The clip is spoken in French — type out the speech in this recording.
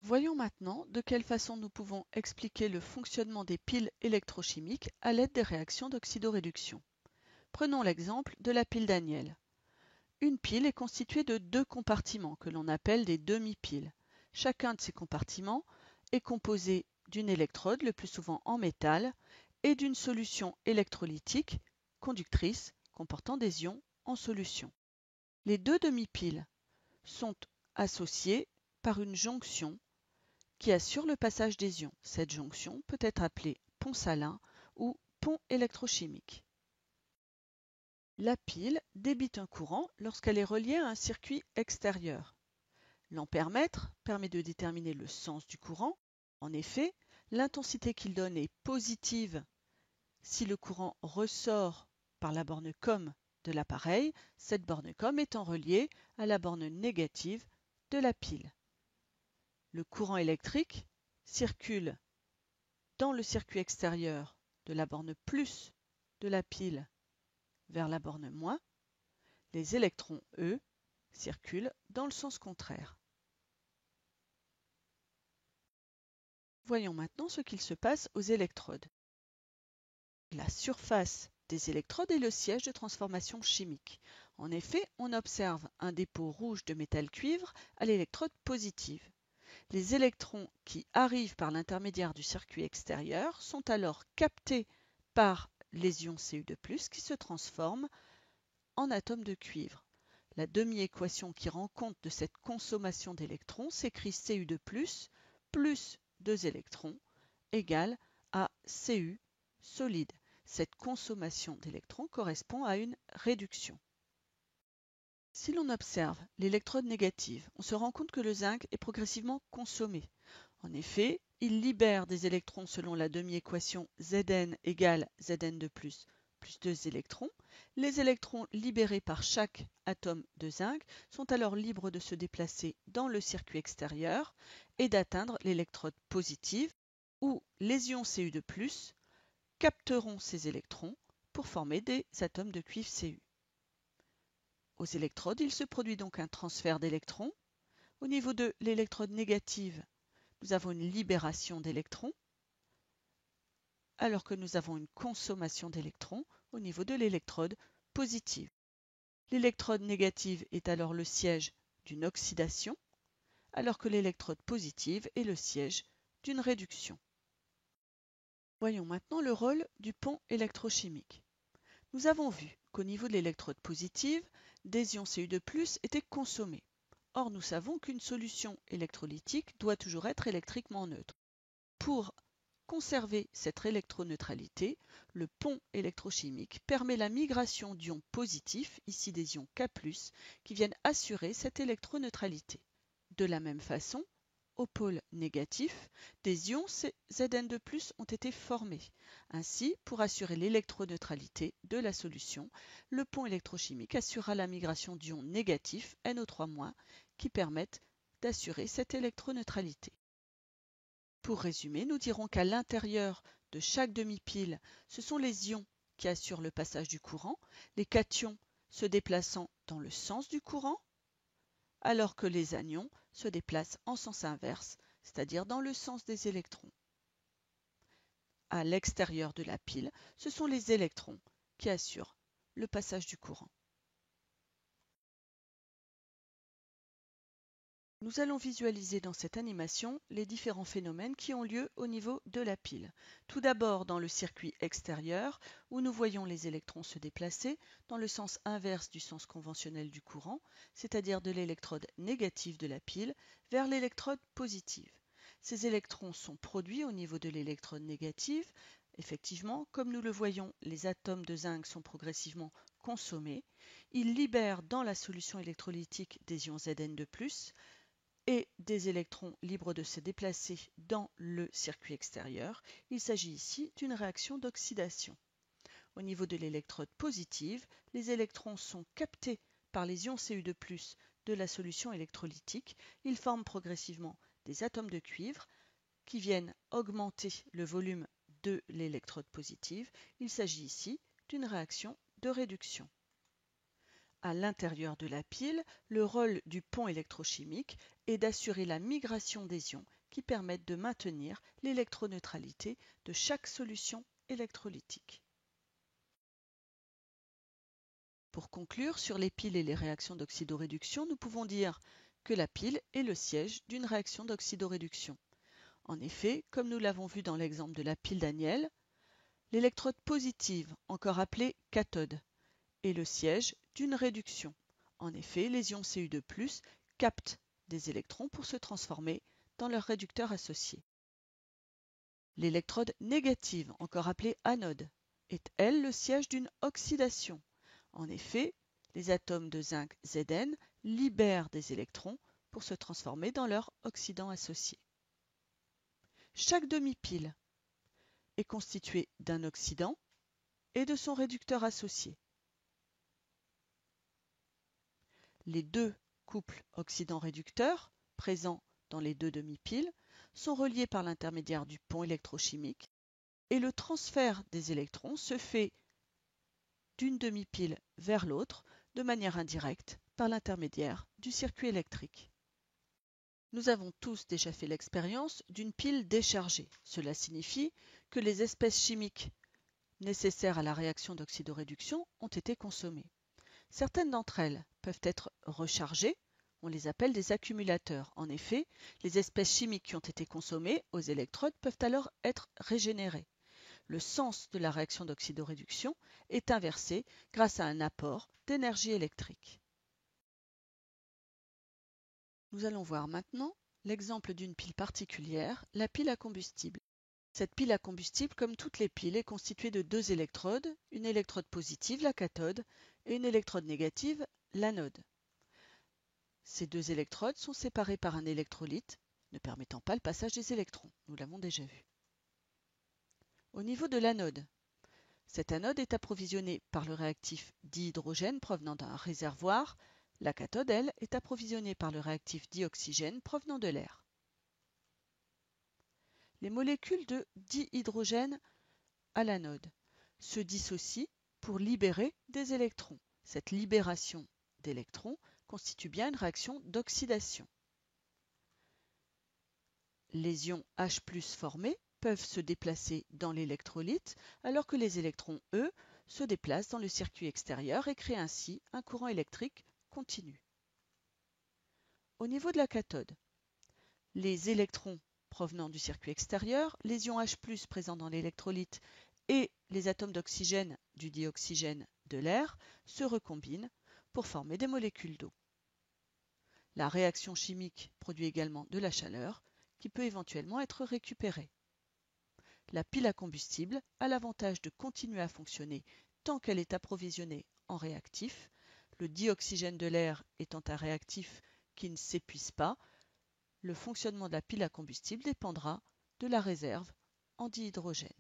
Voyons maintenant de quelle façon nous pouvons expliquer le fonctionnement des piles électrochimiques à l'aide des réactions d'oxydoréduction. Prenons l'exemple de la pile Daniel. Une pile est constituée de deux compartiments que l'on appelle des demi-piles. Chacun de ces compartiments est composé d'une électrode, le plus souvent en métal, et d'une solution électrolytique conductrice comportant des ions en solution. Les deux demi-piles sont associées par une jonction qui assure le passage des ions. Cette jonction peut être appelée pont salin ou pont électrochimique. La pile débite un courant lorsqu'elle est reliée à un circuit extérieur. L'ampèremètre permet de déterminer le sens du courant. En effet, l'intensité qu'il donne est positive si le courant ressort par la borne COM de l'appareil, cette borne COM étant reliée à la borne négative de la pile. Le courant électrique circule dans le circuit extérieur de la borne plus de la pile vers la borne moins. Les électrons, eux, circulent dans le sens contraire. Voyons maintenant ce qu'il se passe aux électrodes. La surface des électrodes est le siège de transformation chimique. En effet, on observe un dépôt rouge de métal cuivre à l'électrode positive. Les électrons qui arrivent par l'intermédiaire du circuit extérieur sont alors captés par les ions Cu2+, qui se transforment en atomes de cuivre. La demi-équation qui rend compte de cette consommation d'électrons s'écrit Cu2+, plus 2 électrons, égale à Cu solide. Cette consommation d'électrons correspond à une réduction. Si l'on observe l'électrode négative, on se rend compte que le zinc est progressivement consommé. En effet, il libère des électrons selon la demi-équation Zn égale Zn2+, plus 2 électrons. Les électrons libérés par chaque atome de zinc sont alors libres de se déplacer dans le circuit extérieur et d'atteindre l'électrode positive où les ions Cu2+, capteront ces électrons pour former des atomes de cuivre Cu. Aux électrodes, il se produit donc un transfert d'électrons. Au niveau de l'électrode négative, nous avons une libération d'électrons, alors que nous avons une consommation d'électrons au niveau de l'électrode positive. L'électrode négative est alors le siège d'une oxydation, alors que l'électrode positive est le siège d'une réduction. Voyons maintenant le rôle du pont électrochimique. Nous avons vu qu'au niveau de l'électrode positive, des ions Cu2+ étaient consommés. Or, nous savons qu'une solution électrolytique doit toujours être électriquement neutre. Pour conserver cette électroneutralité, le pont électrochimique permet la migration d'ions positifs, ici des ions K+, qui viennent assurer cette électroneutralité. De la même façon, au pôle négatif, des ions Zn2+ ont été formés. Ainsi, pour assurer l'électroneutralité de la solution, le pont électrochimique assurera la migration d'ions négatifs, NO3-, qui permettent d'assurer cette électroneutralité. Pour résumer, nous dirons qu'à l'intérieur de chaque demi-pile, ce sont les ions qui assurent le passage du courant, les cations se déplaçant dans le sens du courant, alors que les anions se déplacent en sens inverse, c'est-à-dire dans le sens des électrons. À l'extérieur de la pile, ce sont les électrons qui assurent le passage du courant. Nous allons visualiser dans cette animation les différents phénomènes qui ont lieu au niveau de la pile. Tout d'abord dans le circuit extérieur, où nous voyons les électrons se déplacer dans le sens inverse du sens conventionnel du courant, c'est-à-dire de l'électrode négative de la pile vers l'électrode positive. Ces électrons sont produits au niveau de l'électrode négative. Effectivement, comme nous le voyons, les atomes de zinc sont progressivement consommés. Ils libèrent dans la solution électrolytique des ions Zn2+, et des électrons libres de se déplacer dans le circuit extérieur. Il s'agit ici d'une réaction d'oxydation. Au niveau de l'électrode positive, les électrons sont captés par les ions Cu2+ de la solution électrolytique. Ils forment progressivement des atomes de cuivre qui viennent augmenter le volume de l'électrode positive. Il s'agit ici d'une réaction de réduction. À l'intérieur de la pile, le rôle du pont électrochimique est d'assurer la migration des ions qui permettent de maintenir l'électroneutralité de chaque solution électrolytique. Pour conclure sur les piles et les réactions d'oxydoréduction, nous pouvons dire que la pile est le siège d'une réaction d'oxydoréduction. En effet, comme nous l'avons vu dans l'exemple de la pile Daniel, l'électrode positive, encore appelée cathode, est le siège d'une réduction. En effet, les ions Cu2+ captent des électrons pour se transformer dans leur réducteur associé. L'électrode négative, encore appelée anode, est elle le siège d'une oxydation. En effet, les atomes de zinc Zn libèrent des électrons pour se transformer dans leur oxydant associé. Chaque demi-pile est constituée d'un oxydant et de son réducteur associé. Les deux couples oxydant-réducteur présents dans les deux demi-piles sont reliés par l'intermédiaire du pont électrochimique et le transfert des électrons se fait d'une demi-pile vers l'autre de manière indirecte par l'intermédiaire du circuit électrique. Nous avons tous déjà fait l'expérience d'une pile déchargée. Cela signifie que les espèces chimiques nécessaires à la réaction d'oxydoréduction ont été consommées. Certaines d'entre elles peuvent être rechargées, on les appelle des accumulateurs. En effet, les espèces chimiques qui ont été consommées aux électrodes peuvent alors être régénérées. Le sens de la réaction d'oxydoréduction est inversé grâce à un apport d'énergie électrique. Nous allons voir maintenant l'exemple d'une pile particulière, la pile à combustible. Cette pile à combustible, comme toutes les piles, est constituée de deux électrodes, une électrode positive, la cathode, et une électrode négative, l'anode. Ces deux électrodes sont séparées par un électrolyte, ne permettant pas le passage des électrons. Nous l'avons déjà vu. Au niveau de l'anode, cette anode est approvisionnée par le réactif dihydrogène provenant d'un réservoir. La cathode, elle, est approvisionnée par le réactif dioxygène provenant de l'air. Les molécules de dihydrogène à l'anode se dissocient pour libérer des électrons. Cette libération d'électrons constitue bien une réaction d'oxydation. Les ions H+ formés peuvent se déplacer dans l'électrolyte, alors que les électrons, eux, se déplacent dans le circuit extérieur et créent ainsi un courant électrique continu. Au niveau de la cathode, les électrons provenant du circuit extérieur, les ions H+ présents dans l'électrolyte et les atomes d'oxygène du dioxygène de l'air se recombinent pour former des molécules d'eau. La réaction chimique produit également de la chaleur qui peut éventuellement être récupérée. La pile à combustible a l'avantage de continuer à fonctionner tant qu'elle est approvisionnée en réactif, le dioxygène de l'air étant un réactif qui ne s'épuise pas. Le fonctionnement de la pile à combustible dépendra de la réserve en dihydrogène.